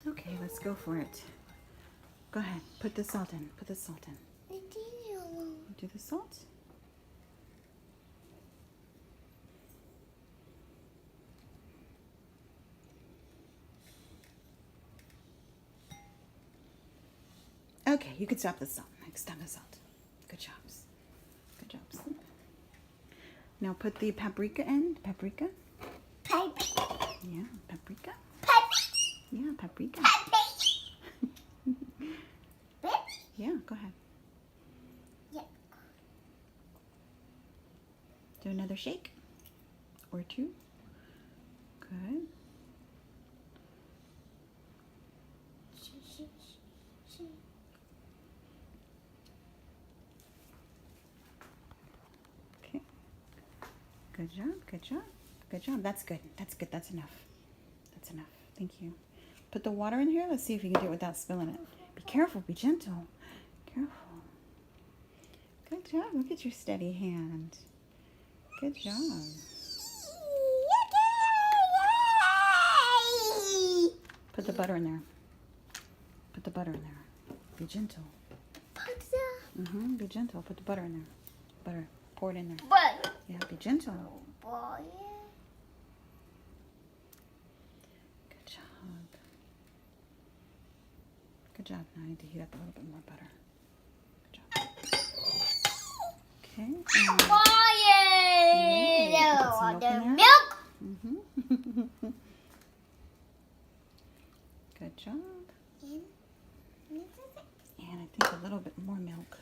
Okay, let's go for it. Go ahead. Put the salt in. Put the salt in. Do the salt. Okay, you can stop the salt. Stop the salt. Good jobs. Good jobs. Now put the paprika in. Paprika. Yeah, paprika. Yeah, paprika. Yeah, go ahead. Do another shake or two. Good. Okay. Good job. Good job. Good job. That's good. That's good. That's enough. That's enough. Thank you. Put the water in here. Let's see if you can do it without spilling it. Be careful. Be gentle. Careful. Good job. Look at your steady hand. Good job. Put the butter in there. Put the butter in there. Be gentle. Be gentle. Put the butter in there. Butter. Pour it in there. Yeah, be gentle. Good job. Good job. Now I need to heat up a little bit more butter. Good job. Okay. Milk. Good job. And I think a little bit more milk.